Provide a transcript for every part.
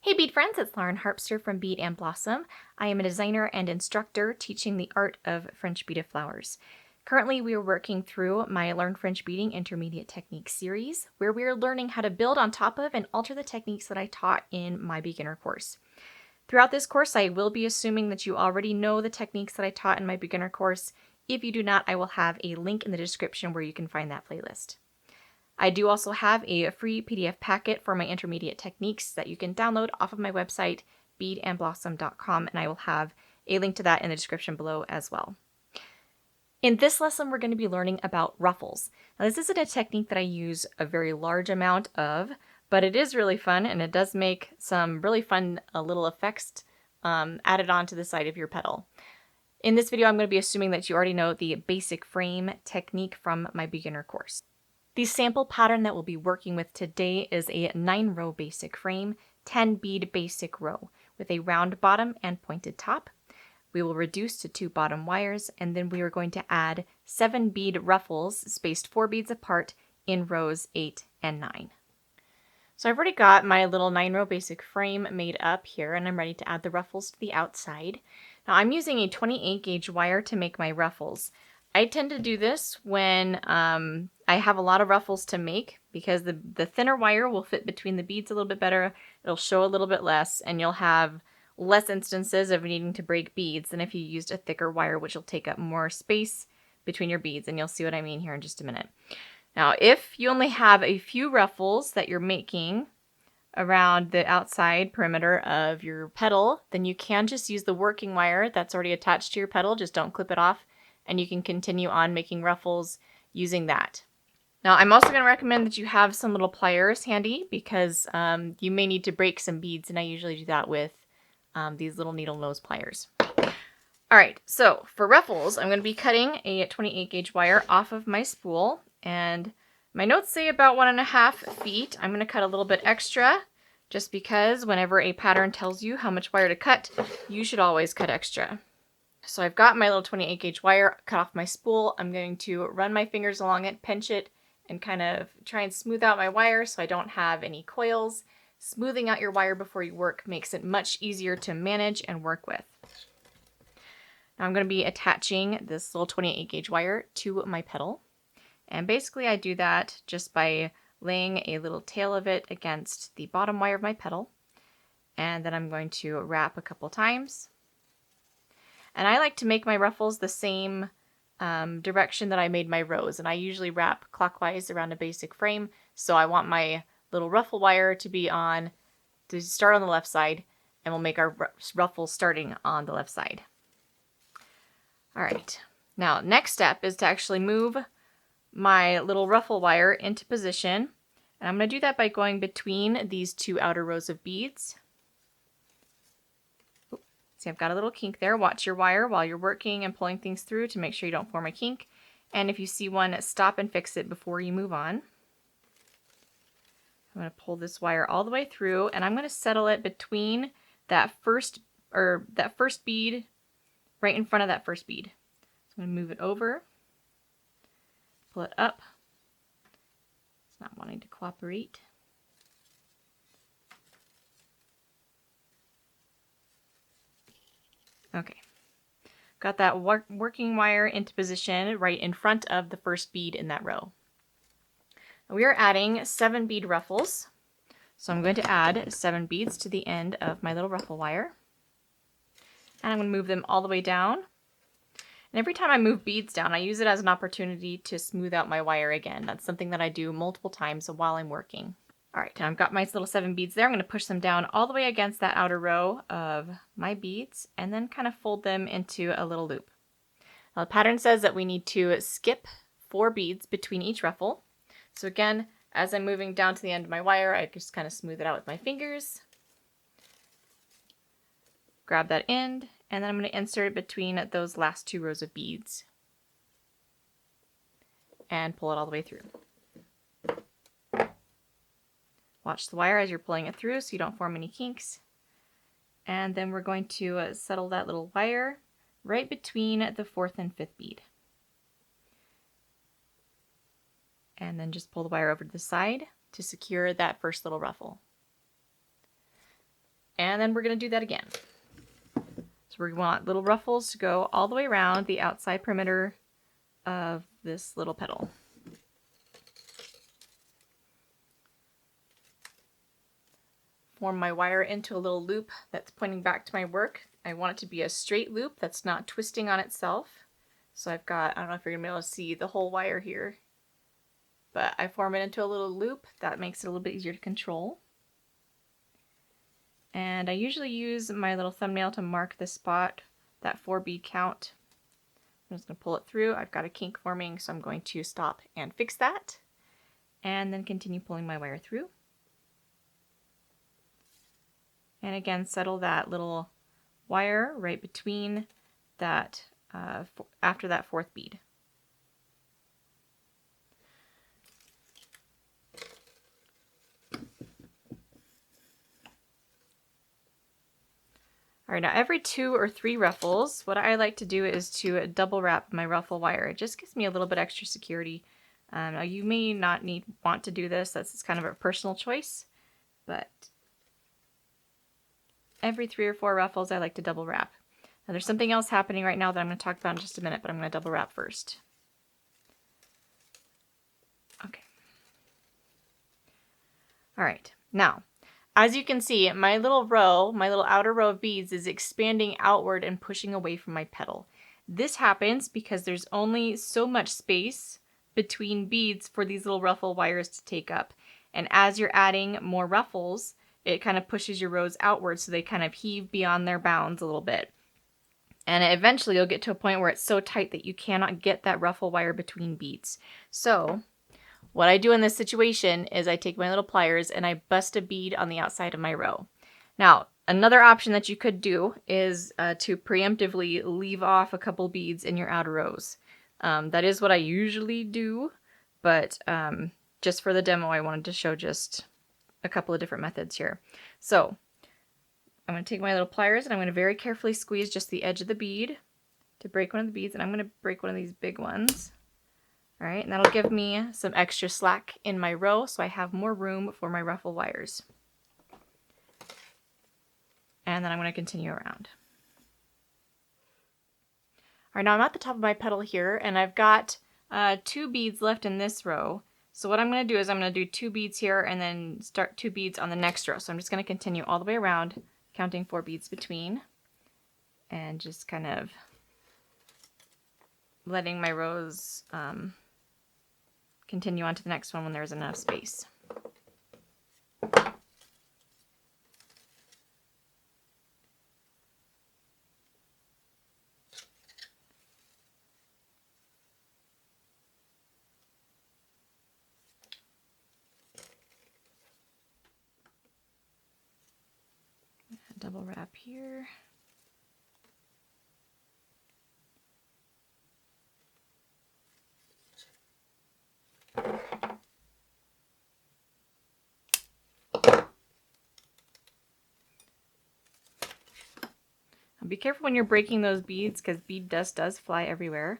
Hey bead friends, it's Lauren Harpster from Bead and Blossom. I am a designer and instructor teaching the art of French beaded flowers. Currently, we are working through my Learn French Beading Intermediate Techniques series, where we are learning how to build on top of and alter the techniques that I taught in my beginner course. Throughout this course, I will be assuming that you already know the techniques that I taught in my beginner course. If you do not, I will have a link in the description where you can find that playlist. I do also have a free PDF packet for my intermediate techniques that you can download off of my website, beadandblossom.com, and I will have a link to that in the description below as well. In this lesson, we're going to be learning about ruffles. Now, this isn't a technique that I use a very large amount of, but it is really fun, and it does make some really fun little effects added on to the side of your petal. In this video, I'm going to be assuming that you already know the basic frame technique from my beginner course. The sample pattern that we'll be working with today is a 9-row basic frame, 10 bead basic row with a round bottom and pointed top. We will reduce to 2 bottom wires, and then we are going to add 7 bead ruffles spaced 4 beads apart in rows 8 and 9. So I've already got my little 9-row basic frame made up here, and I'm ready to add the ruffles to the outside. Now I'm using a 28 gauge wire to make my ruffles. I tend to do this when I have a lot of ruffles to make because the thinner wire will fit between the beads a little bit better. It'll show a little bit less, and you'll have less instances of needing to break beads than if you used a thicker wire, which will take up more space between your beads, and you'll see what I mean here in just a minute. Now, if you only have a few ruffles that you're making around the outside perimeter of your petal, then you can just use the working wire that's already attached to your petal. Just don't clip it off, and you can continue on making ruffles using that. Now, I'm also going to recommend that you have some little pliers handy because you may need to break some beads, and I usually do that with these little needle nose pliers. All right, so for ruffles, I'm going to be cutting a 28 gauge wire off of my spool, and my notes say about 1.5 feet. I'm going to cut a little bit extra just because whenever a pattern tells you how much wire to cut, you should always cut extra. So I've got my little 28 gauge wire cut off my spool. I'm going to run my fingers along it, pinch it, and kind of try and smooth out my wire so I don't have any coils. Smoothing out your wire before you work makes it much easier to manage and work with. Now I'm going to be attaching this little 28 gauge wire to my petal. And basically I do that just by laying a little tail of it against the bottom wire of my petal. And then I'm going to wrap a couple times. And I like to make my ruffles the same direction that I made my rows. And I usually wrap clockwise around a basic frame. So I want my little ruffle wire to start on the left side. And we'll make our ruffles starting on the left side. All right. Now, next step is to actually move my little ruffle wire into position. And I'm going to do that by going between these 2 outer rows of beads. See, I've got a little kink there. Watch your wire while you're working and pulling things through to make sure you don't form a kink. And if you see one, stop and fix it before you move on. I'm going to pull this wire all the way through, and I'm going to settle it between that first bead, right in front of that first bead. So I'm going to move it over, pull it up. It's not wanting to cooperate. Okay, got that working wire into position right in front of the first bead in that row. Now we are adding 7 bead ruffles. So I'm going to add 7 beads to the end of my little ruffle wire. And I'm going to move them all the way down. And every time I move beads down, I use it as an opportunity to smooth out my wire again. That's something that I do multiple times while I'm working. All right, now I've got my little 7 beads there. I'm going to push them down all the way against that outer row of my beads and then kind of fold them into a little loop. Now the pattern says that we need to skip 4 beads between each ruffle. So again, as I'm moving down to the end of my wire, I just kind of smooth it out with my fingers. Grab that end, and then I'm going to insert it between those last 2 rows of beads. And pull it all the way through. Watch the wire as you're pulling it through so you don't form any kinks. And then we're going to settle that little wire right between the 4th and 5th bead. And then just pull the wire over to the side to secure that first little ruffle. And then we're going to do that again. So we want little ruffles to go all the way around the outside perimeter of this little petal. Form my wire into a little loop that's pointing back to my work. I want it to be a straight loop that's not twisting on itself. So I've got, I don't know if you're going to be able to see the whole wire here, but I form it into a little loop. That makes it a little bit easier to control. And I usually use my little thumbnail to mark the spot, that 4 bead count. I'm just going to pull it through. I've got a kink forming, so I'm going to stop and fix that. And then continue pulling my wire through. And again, settle that little wire right between that, after that 4th bead. All right, now every 2 or 3 ruffles, what I like to do is to double wrap my ruffle wire. It just gives me a little bit extra security. Now you may not want to do this. That's kind of a personal choice, but every 3 or 4 ruffles I like to double wrap. Now there's something else happening right now that I'm going to talk about in just a minute, but I'm going to double wrap first. Okay. All right, now, as you can see, my little row, my little outer row of beads is expanding outward and pushing away from my petal. This happens because there's only so much space between beads for these little ruffle wires to take up. And as you're adding more ruffles, it kind of pushes your rows outward so they kind of heave beyond their bounds a little bit. And eventually you'll get to a point where it's so tight that you cannot get that ruffle wire between beads. So what I do in this situation is I take my little pliers and I bust a bead on the outside of my row. Now, another option that you could do is to preemptively leave off a couple beads in your outer rows. That is what I usually do, but just for the demo, I wanted to show just a couple of different methods here. So I'm going to take my little pliers and I'm going to very carefully squeeze just the edge of the bead to break one of the beads, and I'm going to break one of these big ones. All right, and that'll give me some extra slack in my row so I have more room for my ruffle wires. And then I'm going to continue around. All right, now I'm at the top of my petal here, and I've got 2 beads left in this row. So what I'm going to do is I'm going to do 2 beads here and then start 2 beads on the next row. So I'm just going to continue all the way around, counting 4 beads between, and just kind of letting my rows continue on to the next one when there's enough space. Double wrap here. Be careful when you're breaking those beads because bead dust does fly everywhere.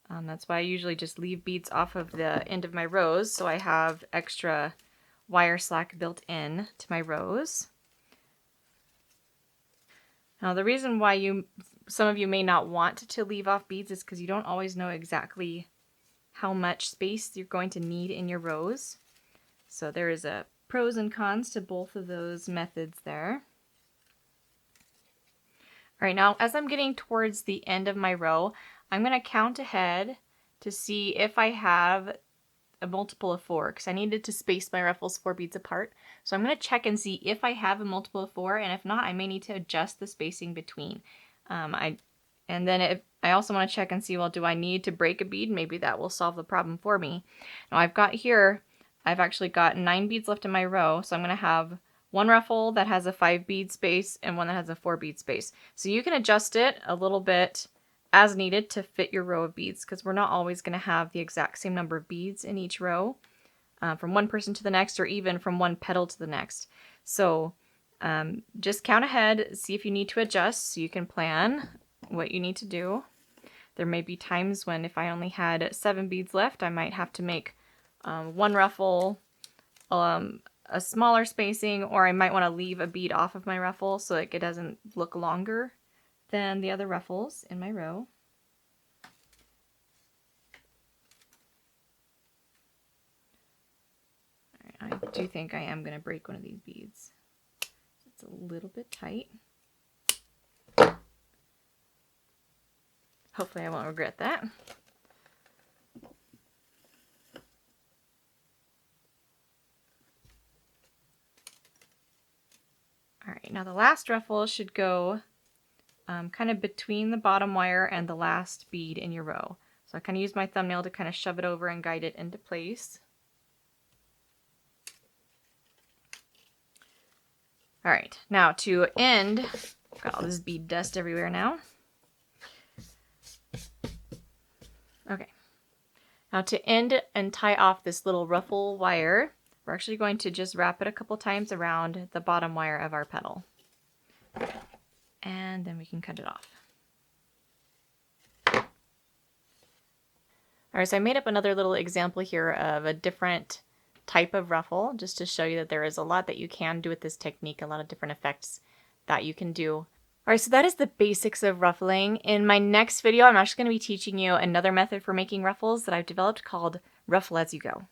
That's why I usually just leave beads off of the end of my rows so I have extra wire slack built in to my rows. Now the reason why some of you may not want to leave off beads is because you don't always know exactly how much space you're going to need in your rows. So there is a pros and cons to both of those methods there. All right, now as I'm getting towards the end of my row, I'm going to count ahead to see if I have a multiple of 4, because I needed to space my ruffles 4 beads apart. So I'm going to check and see if I have a multiple of 4, and if not, I may need to adjust the spacing between. And then I also want to check and see, well, do I need to break a bead? Maybe that will solve the problem for me. Now I've actually got 9 beads left in my row, so I'm going to have one ruffle that has a 5 bead space and one that has a 4 bead space. So you can adjust it a little bit as needed to fit your row of beads, because we're not always going to have the exact same number of beads in each row from one person to the next, or even from one petal to the next. So just count ahead, see if you need to adjust so you can plan what you need to do. There may be times when if I only had 7 beads left, I might have to make one ruffle a smaller spacing, or I might want to leave a bead off of my ruffle so like it doesn't look longer than the other ruffles in my row. All right, I do think I am going to break one of these beads. It's a little bit tight. Hopefully I won't regret that. All right, now the last ruffle should go kind of between the bottom wire and the last bead in your row. So I kind of use my thumbnail to kind of shove it over and guide it into place. All right, now to end, got all this bead dust everywhere now. Okay, now to end and tie off this little ruffle wire, we're actually going to just wrap it a couple times around the bottom wire of our petal. And then we can cut it off. All right, so I made up another little example here of a different type of ruffle, just to show you that there is a lot that you can do with this technique, a lot of different effects that you can do. All right, so that is the basics of ruffling. In my next video, I'm actually going to be teaching you another method for making ruffles that I've developed called Ruffle-as-you-go.